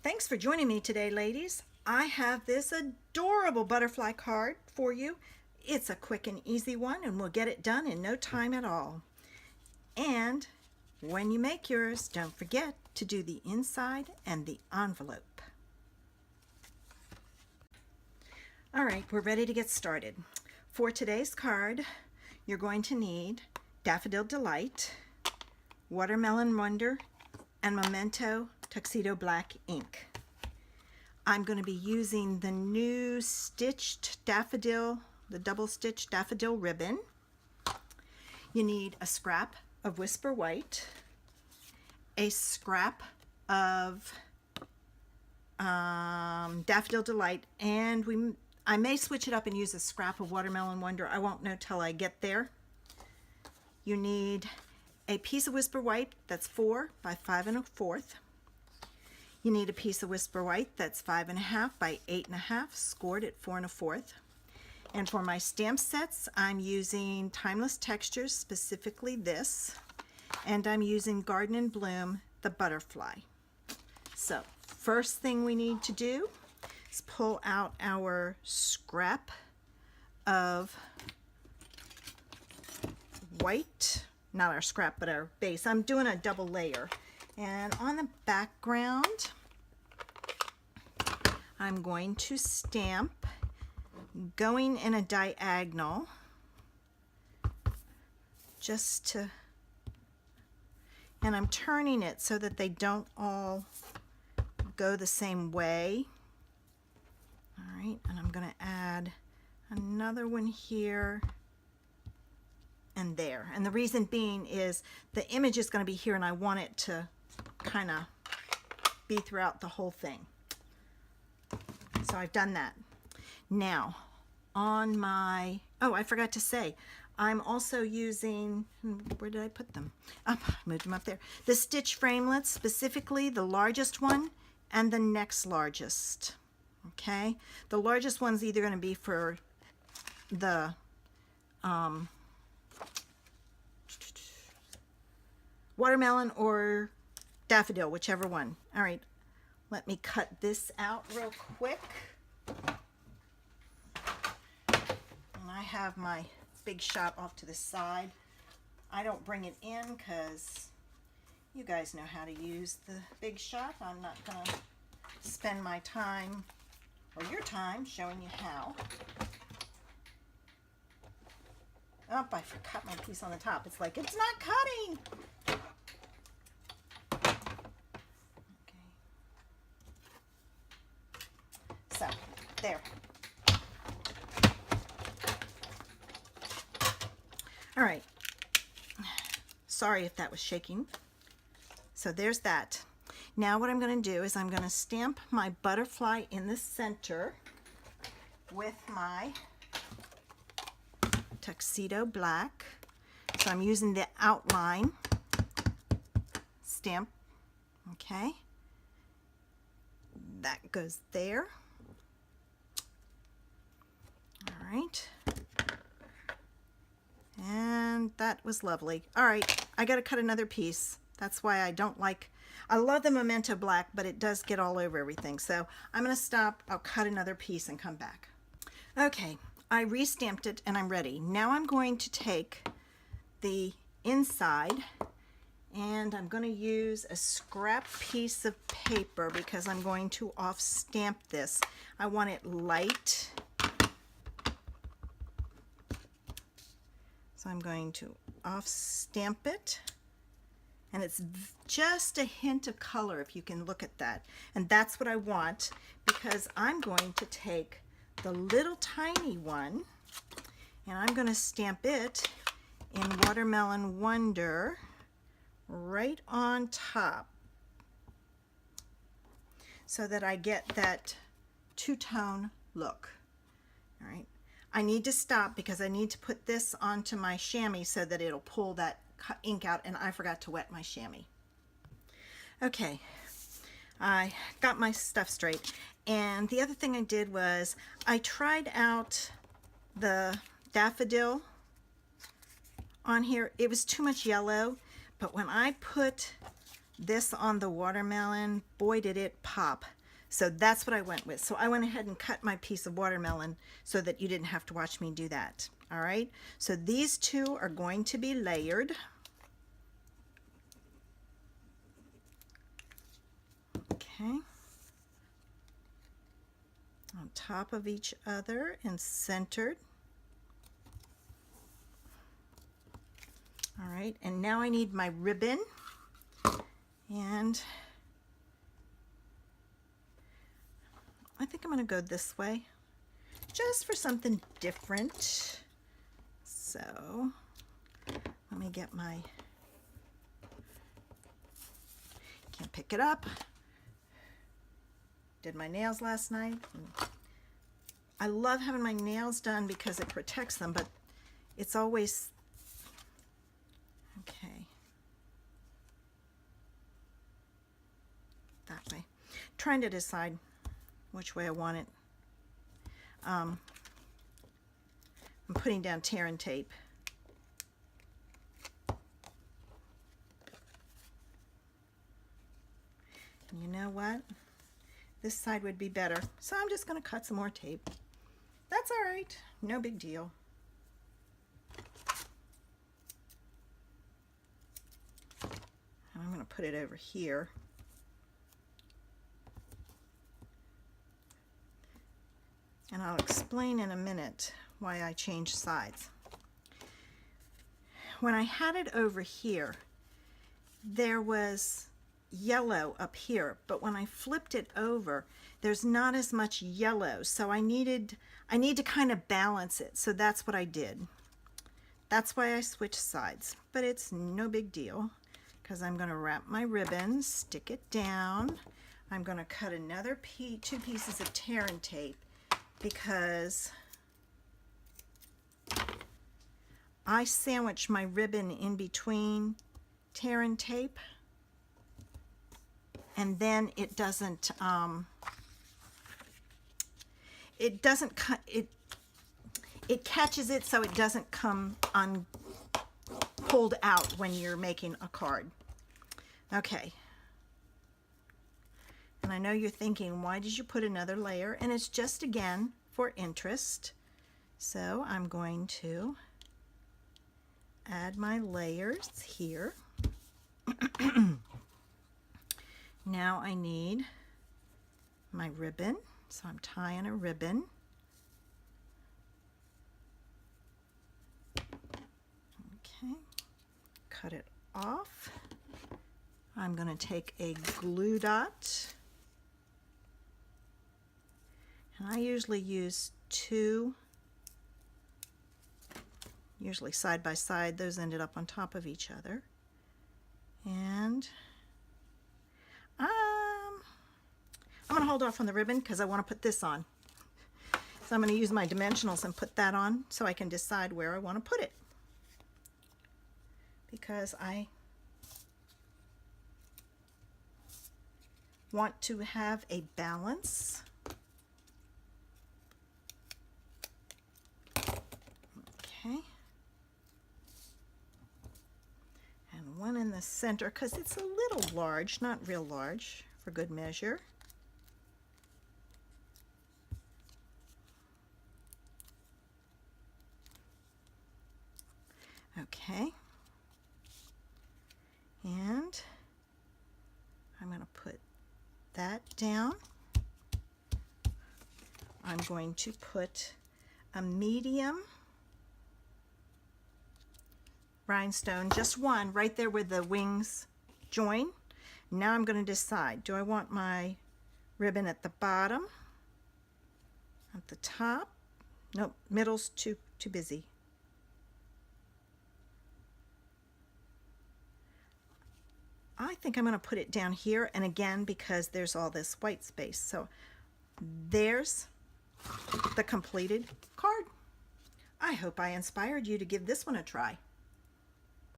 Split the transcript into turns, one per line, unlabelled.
Thanks for joining me today, ladies. I have this adorable butterfly card for you. It's a quick and easy one, and we'll get it done in no time at all. And when you make yours, don't forget to do the inside and the envelope. All right, we're ready to get started. For today's card, you're going to need Daffodil Delight, Watermelon Wonder, and Memento Tuxedo Black ink. I'm going to be using the new stitched daffodil, the double stitched daffodil ribbon. You need a scrap of Whisper White, a scrap of Daffodil Delight, and I may switch it up and use a scrap of Watermelon Wonder. I won't know till I get there. You need a piece of Whisper White that's 4 by 5 1/4. You need a piece of Whisper White that's 5 1/2 by 8 1/2, scored at 4 1/4. And for my stamp sets, I'm using Timeless Textures, specifically this, and I'm using Garden and Bloom, the butterfly. So, first thing we need to do is pull out our scrap of white, not our scrap, but our base. I'm doing a double layer. And on the background, I'm going to stamp going in a diagonal and I'm turning it so that they don't all go the same way. All right, and I'm going to add another one here and there. And the reason being is the image is going to be here, and I want it to kind of be throughout the whole thing. So I've done that. Now on my, oh, I forgot to say, I'm also using, where did I put them? I moved them up there. The stitch framelits, specifically the largest one and the next largest. Okay, the largest one's either going to be for the watermelon or daffodil, whichever one. All right, let me cut this out real quick. And I have my big shot off to the side. I don't bring it in because you guys know how to use the big shot. I'm not going to spend my time or your time showing you how. Oh, I forgot my piece on the top. It's like, it's not cutting. Okay. So, there. All right. Sorry if that was shaking. So there's that. Now what I'm going to do is I'm going to stamp my butterfly in the center with my Tuxedo Black. So I'm using the outline stamp. Okay. That goes there. All right. And that was lovely. All right, I got to cut another piece. That's why I don't like, I love the Memento Black, but it does get all over everything. So I'm going to stop. I'll cut another piece and come back. Okay, I re-stamped it and I'm ready. Now I'm going to take the inside and I'm going to use a scrap piece of paper because I'm going to off-stamp this. I want it light. So I'm going to off-stamp it, and it's just a hint of color if you can look at that. And that's what I want because I'm going to take the little tiny one and I'm going to stamp it in Watermelon Wonder right on top so that I get that two-tone look. All right. I need to stop because I need to put this onto my chamois so that it'll pull that ink out, and I forgot to wet my chamois. Okay, I got my stuff straight, and the other thing I did was I tried out the daffodil on here. It was too much yellow, but when I put this on the watermelon, boy did it pop. So that's what I went with. So I went ahead and cut my piece of watermelon so that you didn't have to watch me do that. All right, so these two are going to be layered. Okay, on top of each other and centered. All right, and now I need my ribbon, and I think I'm going to go this way just for something different. So let me get my, can't pick it up. Did my nails last night. I love having my nails done because it protects them, but it's always, okay, that way. Trying to decide which way I want it. I'm putting down tear and tape. And you know what? This side would be better. So I'm just going to cut some more tape. That's all right. No big deal. And I'm going to put it over here. And I'll explain in a minute why I changed sides. When I had it over here, there was yellow up here, but when I flipped it over, there's not as much yellow. So I need to kind of balance it. So that's what I did. That's why I switched sides, but it's no big deal because I'm going to wrap my ribbon, stick it down. I'm going to cut another two pieces of tear and tape because I sandwich my ribbon in between tear and tape, and then it doesn't cut it. It catches it so it doesn't come pulled out when you're making a card. Okay. And I know you're thinking, why did you put another layer? And it's just, again, for interest. So I'm going to add my layers here. Now I need my ribbon. So I'm tying a ribbon. Okay, cut it off. I'm going to take a glue dot. And I usually use two, usually side by side. Those ended up on top of each other. And I'm going to hold off on the ribbon because I want to put this on. So I'm going to use my dimensionals and put that on so I can decide where I want to put it. Because I want to have a balance. Okay. And one in the center because it's a little large, not real large, for good measure. Okay. And I'm going to put that down. I'm going to put a medium rhinestone, just one, right there where the wings join. Now I'm going to decide, do I want my ribbon at the bottom, at the top? Nope, middle's too busy. I think I'm going to put it down here, and again, because there's all this white space. So there's the completed card. I hope I inspired you to give this one a try.